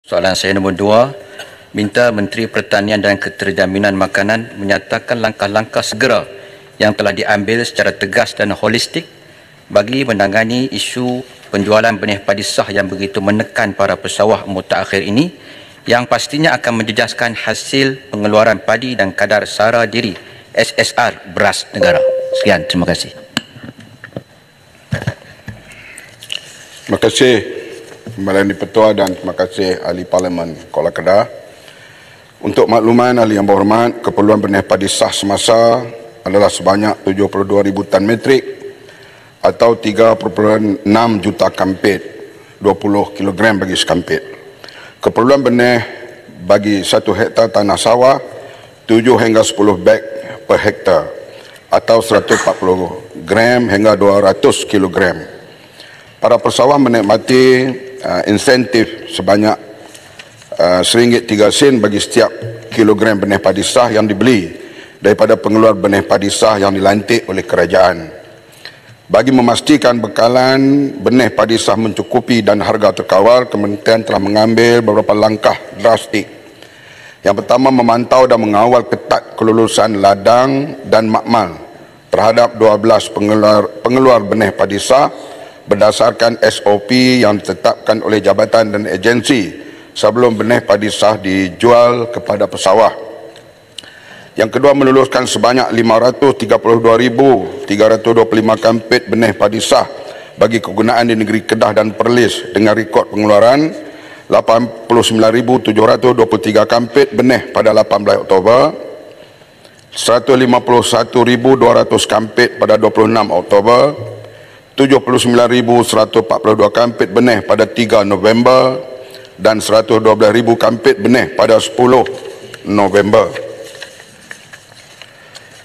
Soalan saya nombor 2, minta Menteri Pertanian dan Keterjaminan Makanan menyatakan langkah-langkah segera yang telah diambil secara tegas dan holistik bagi menangani isu penjualan benih padi sah yang begitu menekan para pesawah mutakhir ini, yang pastinya akan menjejaskan hasil pengeluaran padi dan kadar sara diri SSR beras negara. Sekian, terima kasih. Terima kasih Kepala Di-Pertua dan terima kasih Ahli Parlimen Kuala Kedah. Untuk makluman Ahli yang berhormat, keperluan benih padi sah semasa adalah sebanyak 72,000 tan metrik atau 3.6 juta kampit, 20 kg bagi sekampit. Keperluan benih bagi 1 hektar tanah sawah 7 hingga 10 beg per hektar atau 140 gram hingga 200 kg. Para pesawah menikmati insentif sebanyak RM1.03 bagi setiap kilogram benih padi sah yang dibeli daripada pengeluar benih padi sah yang dilantik oleh kerajaan. Bagi memastikan bekalan benih padi sah mencukupi dan harga terkawal, Kementerian telah mengambil beberapa langkah drastik. Yang pertama, memantau dan mengawal ketat kelulusan ladang dan makmal terhadap 12 pengeluar benih padi sah berdasarkan SOP yang ditetapkan oleh jabatan dan agensi sebelum benih padi sah dijual kepada pesawah. Yang kedua, meluluskan sebanyak 532,325 kampit benih padi sah bagi kegunaan di negeri Kedah dan Perlis dengan rekod pengeluaran 89,723 kampit benih pada 18 Oktober, 151,200 kampit pada 26 Oktober, 79,142 kampit benih pada 3 November dan 112,000 kampit benih pada 10 November.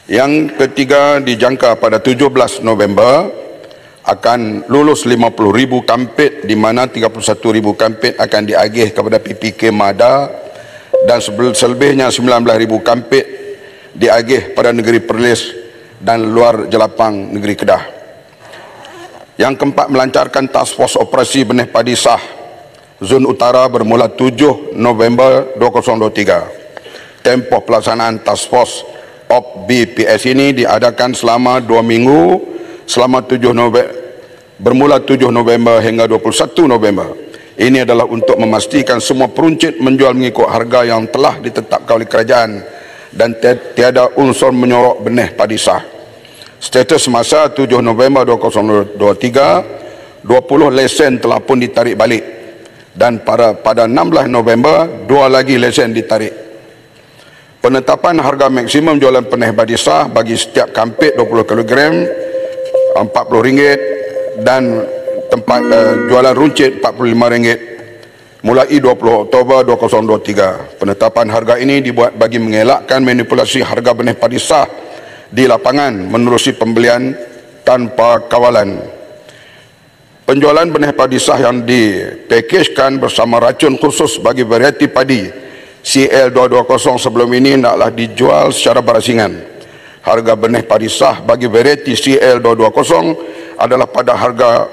Yang ketiga, dijangka pada 17 November akan lulus 50,000 kampit, di mana 31,000 kampit akan diagih kepada PPK Mada dan selebihnya 19,000 kampit diagih pada negeri Perlis dan luar Jelapang negeri Kedah. Yang keempat, melancarkan task force operasi benih padi sah Zon Utara bermula 7 November 2023. Tempoh pelaksanaan task force OP BPS ini diadakan selama 2 minggu bermula 7 November hingga 21 November. Ini adalah untuk memastikan semua peruncit menjual mengikut harga yang telah ditetapkan oleh kerajaan dan tiada unsur menyorok benih padi sah. Status semasa 7 November 2023, 20 lesen telah pun ditarik balik dan pada 16 November 2 lagi lesen ditarik. Penetapan harga maksimum jualan benih padi sah bagi setiap kampit 20 kg RM40 dan tempat jualan runcit RM45 mulai 20 Oktober 2023. Penetapan harga ini dibuat bagi mengelakkan manipulasi harga benih padi sah di lapangan menerusi pembelian tanpa kawalan. Penjualan benih padi sah yang dipakejkan bersama racun khusus bagi varieti padi CL220 sebelum ini hendaklah dijual secara berasingan. Harga benih padi sah bagi varieti CL220 adalah pada harga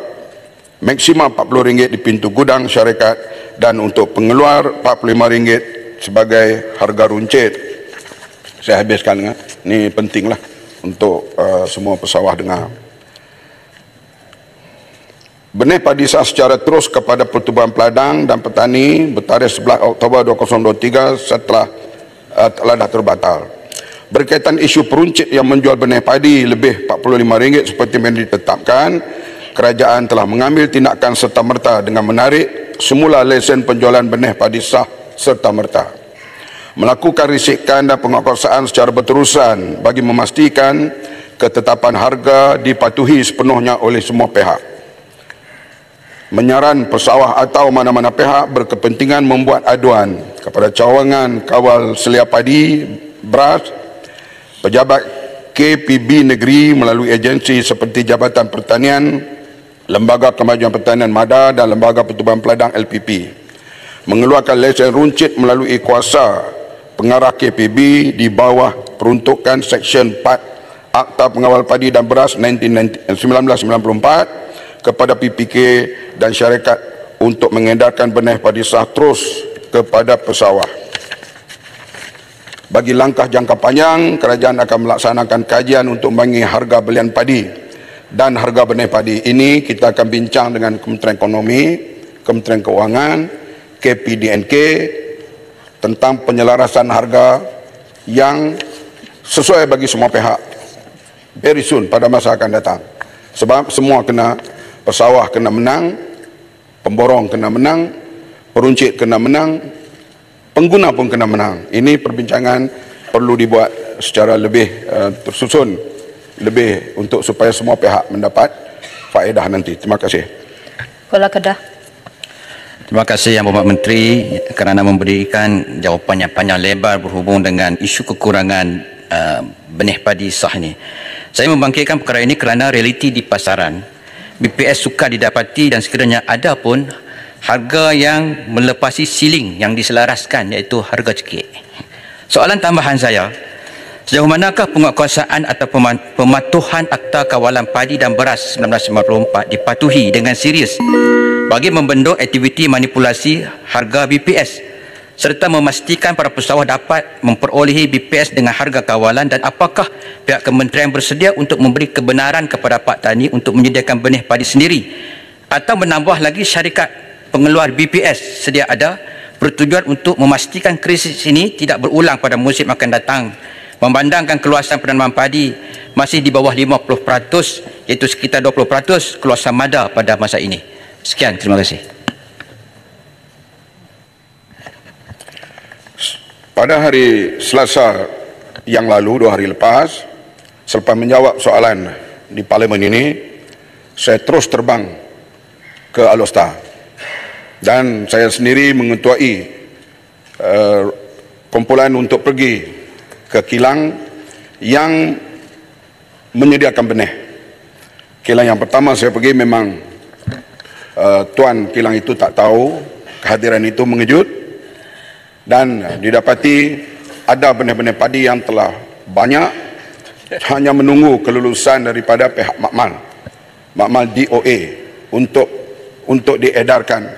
maksimal RM40 di pintu gudang syarikat dan untuk pengeluar RM45 sebagai harga runcit. Saya habiskan, ini pentinglah untuk semua pesawah dengar. Benih padi sah secara terus kepada pertubuhan peladang dan petani bertarikh 11 Oktober 2023 telah terbatal. Berkaitan isu peruncit yang menjual benih padi lebih RM45 seperti yang ditetapkan, kerajaan telah mengambil tindakan serta-merta dengan menarik semula lesen penjualan benih padi sah serta-merta, melakukan risikan dan penguasaan secara berterusan bagi memastikan ketetapan harga dipatuhi sepenuhnya oleh semua pihak. Menyaran pesawah atau mana-mana pihak berkepentingan membuat aduan kepada cawangan kawal selia padi beras, pejabat KPB negeri melalui agensi seperti Jabatan Pertanian, Lembaga Kemajuan Pertanian MADA dan Lembaga Pertubuhan Peladang LPP, mengeluarkan lesen runcit melalui kuasa pengarah KPB di bawah peruntukan Seksyen 4 Akta Pengawal Padi dan Beras 1994 kepada PPK dan syarikat untuk mengedarkan benih padi sah terus kepada pesawah. Bagi langkah jangka panjang, kerajaan akan melaksanakan kajian untuk membagi harga belian padi dan harga benih padi. Ini kita akan bincang dengan Kementerian Ekonomi, Kementerian Keuangan, KPDNK tentang penyelarasan harga yang sesuai bagi semua pihak very soon pada masa akan datang. Sebab semua kena, pesawah kena menang, pemborong kena menang, peruncit kena menang, pengguna pun kena menang. Ini perbincangan perlu dibuat secara lebih tersusun, lebih untuk supaya semua pihak mendapat faedah nanti. Terima kasih. Kuala Kedah. Terima kasih Yang Berhormat Menteri kerana memberikan jawapan yang panjang lebar berhubung dengan isu kekurangan benih padi sah ini. Saya membangkitkan perkara ini kerana realiti di pasaran BPS sukar didapati dan sekiranya ada pun harga yang melepasi siling yang diselaraskan, iaitu harga cekik. Soalan tambahan saya, sejauh manakah penguatkuasaan atau pematuhan Akta Kawalan Padi dan Beras 1994 dipatuhi dengan serius bagi membendung aktiviti manipulasi harga BPS serta memastikan para pesawah dapat memperolehi BPS dengan harga kawalan, dan apakah pihak kementerian bersedia untuk memberi kebenaran kepada Pak Tani untuk menyediakan benih padi sendiri atau menambah lagi syarikat pengeluar BPS sedia ada bertujuan untuk memastikan krisis ini tidak berulang pada musim akan datang, memandangkan keluasan penanaman padi masih di bawah 50%, iaitu sekitar 20% keluasan mada pada masa ini. Sekian, terima kasih. Pada hari Selasa yang lalu, 2 hari lepas, selepas menjawab soalan di Parlimen ini, saya terus terbang ke Alor-Setar dan saya sendiri mengetuai kumpulan untuk pergi ke kilang yang menyediakan benih. Kilang yang pertama saya pergi memang tuan kilang itu tak tahu, kehadiran itu mengejut, dan didapati ada benih-benih padi yang telah banyak, hanya menunggu kelulusan daripada pihak makmal DOA untuk diedarkan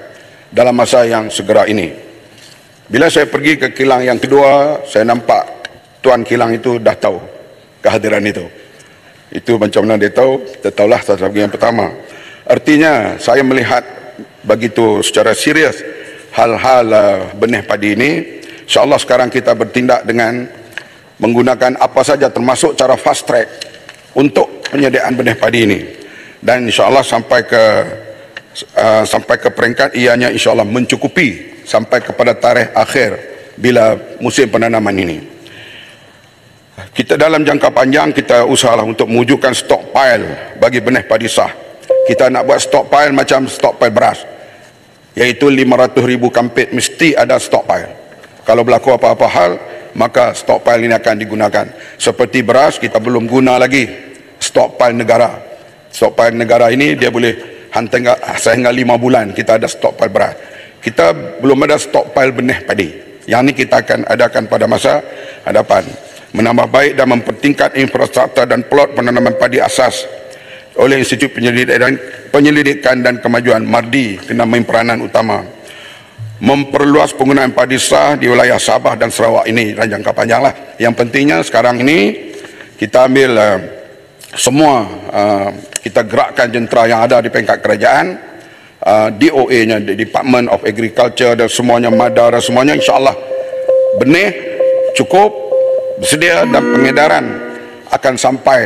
dalam masa yang segera ini. Bila saya pergi ke kilang yang kedua, saya nampak tuan kilang itu dah tahu kehadiran itu. Itu macam mana dia tahu? Dia tahulah sebagai yang pertama. Artinya saya melihat begitu secara serius hal-hal benih padi ini. InsyaAllah sekarang kita bertindak dengan menggunakan apa saja termasuk cara fast track untuk penyediaan benih padi ini, dan insyaAllah sampai ke peringkat ianya insyaAllah mencukupi sampai kepada tarikh akhir bila musim penanaman ini. Kita dalam jangka panjang kita usahalah untuk mewujudkan stockpile bagi benih padi sah. Kita nak buat stockpile macam stockpile beras, iaitu 500,000 kampit mesti ada stockpile. Kalau berlaku apa-apa hal, maka stockpile ini akan digunakan. Seperti beras, kita belum guna lagi stockpile negara. Stockpile negara ini dia boleh hantar sehingga 5 bulan kita ada stockpile beras. Kita belum ada stockpile benih padi. Yang ini kita akan adakan pada masa hadapan. Menambah baik dan mempertingkat infrastruktur dan plot penanaman padi asas oleh Institut Penyelidikan dan Kemajuan MARDI kena main peranan utama. Memperluas penggunaan padi sah di wilayah Sabah dan Sarawak ini dalam jangka panjang lah. Yang pentingnya sekarang ini kita ambil semua kita gerakkan jentera yang ada di peringkat kerajaan, DOA-nya, Department of Agriculture dan semuanya, MADA dan semuanya, insyaAllah benih cukup, bersedia dan pengedaran akan sampai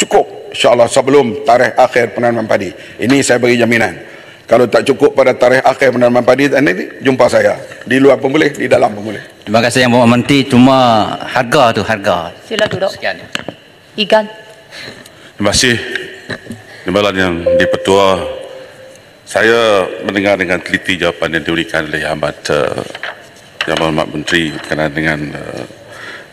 cukup insyaAllah sebelum tarikh akhir penanaman padi. Ini saya beri jaminan. Kalau tak cukup pada tarikh akhir penanaman padi, nanti jumpa saya. Di luar pun boleh, di dalam pun boleh. Terima kasih Yang Berhormat Menteri. Cuma harga. Sila duduk. Sekian. Igan. Terima kasih Timbalan Yang di-Pertua. Saya mendengar dengan teliti jawapan yang diberikan oleh Yang Berhormat Menteri berkenaan dengan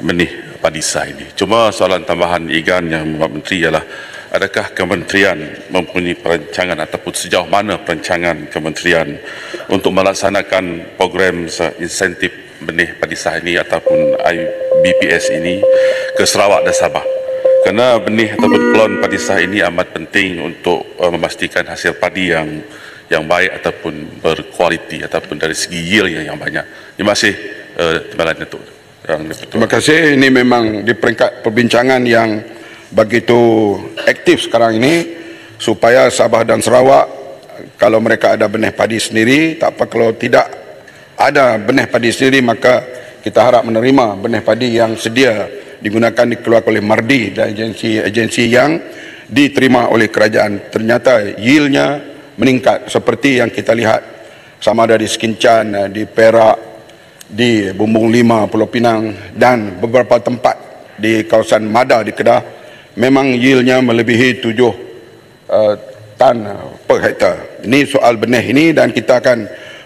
benih padi sah ini. Cuma soalan tambahan Igan Yang Berhormat Menteri ialah, adakah kementerian mempunyai perancangan ataupun sejauh mana perancangan kementerian untuk melaksanakan program insentif benih padi sah ini ataupun IBPS ini ke Sarawak dan Sabah? Kerana benih ataupun klon padi sah ini amat penting untuk memastikan hasil padi yang baik ataupun berkualiti ataupun dari segi yield yang banyak. Terima kasih Timbalan Datuk. Terima kasih. Ini memang di peringkat perbincangan yang begitu aktif sekarang ini supaya Sabah dan Sarawak kalau mereka ada benih padi sendiri, tak apa, kalau tidak ada benih padi sendiri maka kita harap menerima benih padi yang sedia digunakan dikeluarkan oleh Mardi dan agensi-agensi yang diterima oleh kerajaan. Ternyata yieldnya meningkat seperti yang kita lihat sama ada di Sekincan, di Perak, di Bumbung 5, Pulau Pinang dan beberapa tempat di kawasan Mada di Kedah. Memang yieldnya melebihi 7 tan per hektar. Ini soal benih ini dan kita akan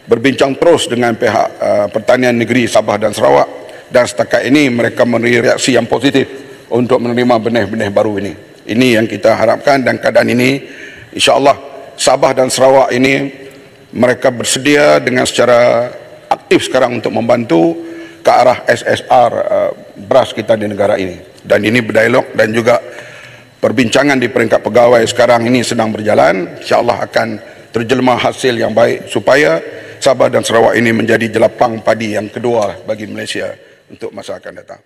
berbincang terus dengan pihak Pertanian Negeri Sabah dan Sarawak dan setakat ini mereka memberi reaksi yang positif untuk menerima benih-benih baru ini. Ini yang kita harapkan dan keadaan ini insya-Allah Sabah dan Sarawak ini mereka bersedia dengan secara aktif sekarang untuk membantu ke arah SSR beras kita di negara ini. Dan ini berdialog dan juga perbincangan di peringkat pegawai sekarang ini sedang berjalan. InsyaAllah akan terjelma hasil yang baik supaya Sabah dan Sarawak ini menjadi jelapang padi yang kedua bagi Malaysia untuk masa akan datang.